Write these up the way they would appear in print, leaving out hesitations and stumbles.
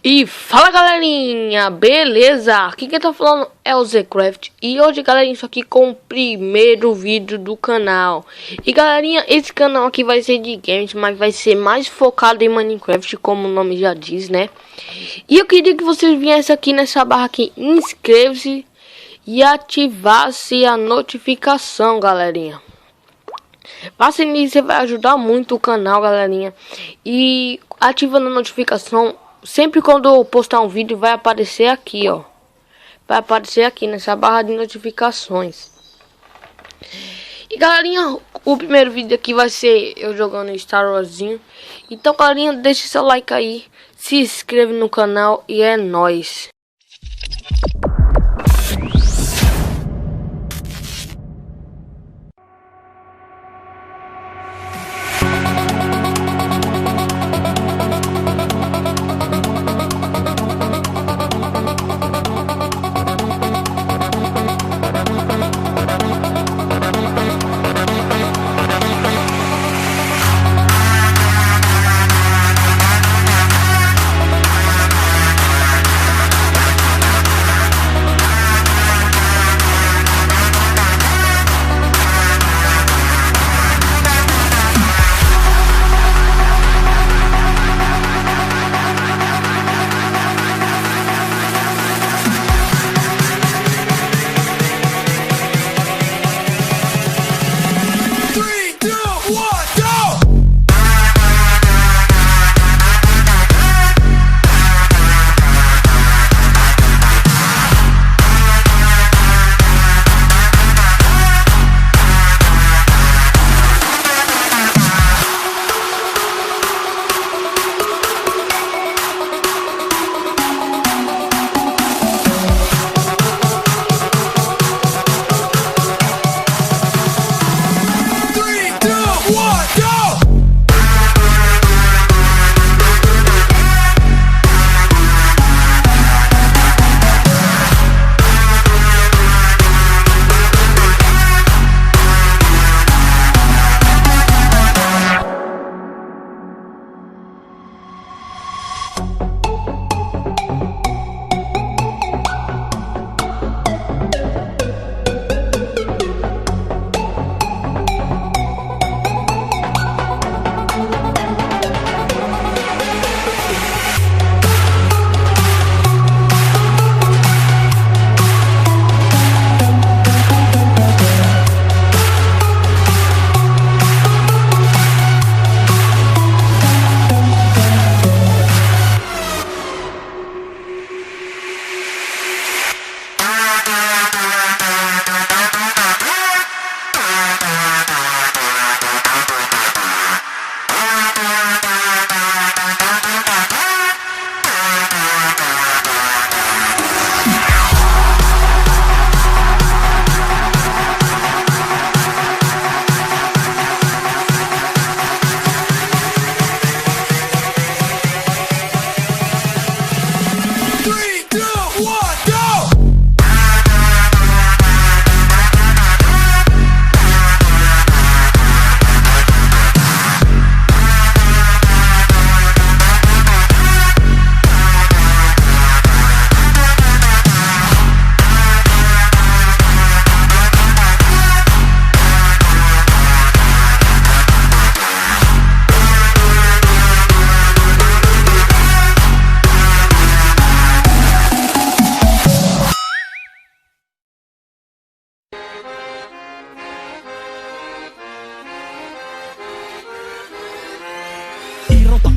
E fala galerinha, beleza? Aqui quem tá falando é o Zcraft. E hoje galerinha, isso aqui com o primeiro vídeo do canal. E galerinha, esse canal aqui vai ser de games, mas vai ser mais focado em Minecraft, como o nome já diz, né? E eu queria que vocês viessem aqui nessa barra aqui, inscreva-se e ativasse a notificação, galerinha. Faça isso, você vai ajudar muito o canal, galerinha. E ativando a notificação, sempre quando eu postar um vídeo vai aparecer aqui, ó. Vai aparecer aqui nessa barra de notificações. E galerinha, o primeiro vídeo aqui vai ser eu jogando Star Warsinho. Então galerinha, deixe seu like aí, se inscreve no canal e é nóis.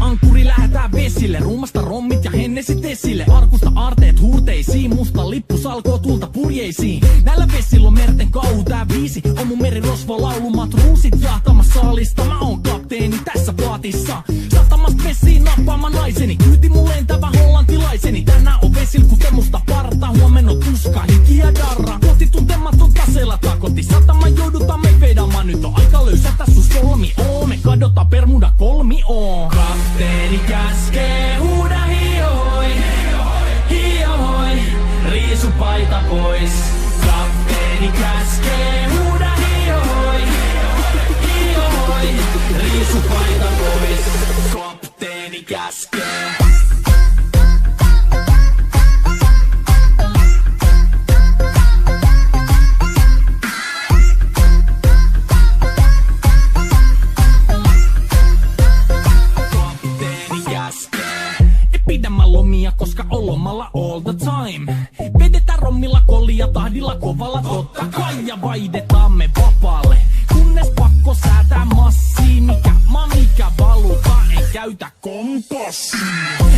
Ankkuri lähetään vesille, ruumasta rommit ja hennesit esille. Arkusta aarteet huurteisiin, musta lippu salkoo tulta purjeisiin. Näillä vesillä on merten kauhu, tää biisi on mun merirosvo laulumat ruusit jahtamassa saalista. Mä oon kapteeni tässä paatissa, satamasta vesiin nappaamaan naiseni. Kyyti mun lentävä hollantilaiseni, tänään on vesil kuten musta parta. Huomenna tuska, hiki ja darra, kohti tuntematon taseella takoti. Satama joudutaan me vedamaan, nyt on aika löysätä sus kolmi oo. Me kadota Bermuda kolmi oo. Kapteeni käskee, huuda hiihoi, hiihoi, riisu paita pois. Kapteeni käskee, huuda hiihoi, hiihoi, riisu paita pois. Kapteeni käskee. pidemmän lomia, koska on lomalla all the time. Vedetään rommilla kollia tahdilla kovalla totta kai ja vaihdetaan me vapaalle. Kunnes pakko säätää massiin, mikä valuta, ei käytä kompassia.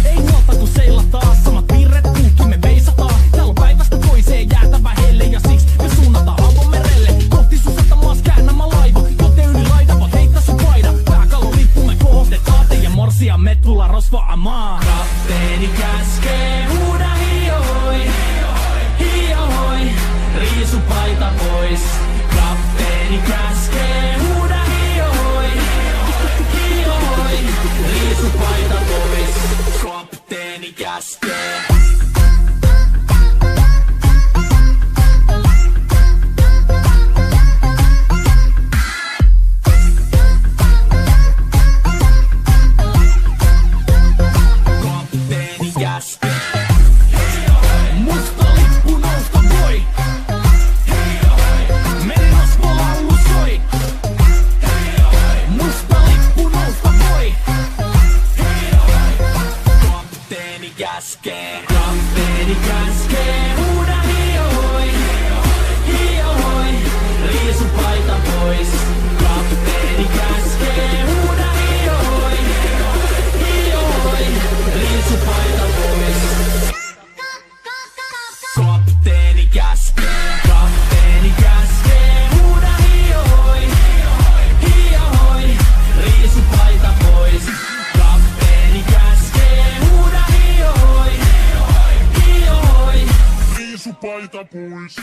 Ei huolta kun seilataan, samat piirret kulki me veisataan. Täällä on päivästä toiseen jäätävä helle ja siksi me suunnataan avomerelle. Kohti sun satamaas käännämä laiva, joten yli laidavat heittä sun paida. Pääkallon lippu me kohdetaan, teidän morsia me tulla rosvaamaan. Kapteeni käskee, huuda hiohoi, hiohoi, riisu paita pois. Kapteeni käskee, huuda hiohoi, hiohoi, riisu paita pois. Kapteeni käskee. Kapteeni käskee. Musta lippu nousta voi. Merirosvolaulu soi. Musta lippu nousta voi. Kapteeni käskee. Kapteeni käskee. Huuda hiohoi. Hiohoi. Riisu paita pois. Kapteeni käskee. Huuda hiohoi. Hiohoi. Riisu paita pois. Kapteeni käskee. Kapteeni käskee. Huuda hiohoi. Hiohoi. Riisu paita pois. Kapteeni käskee. Huuda hiohoi. Hiohoi. Riisu paita pois.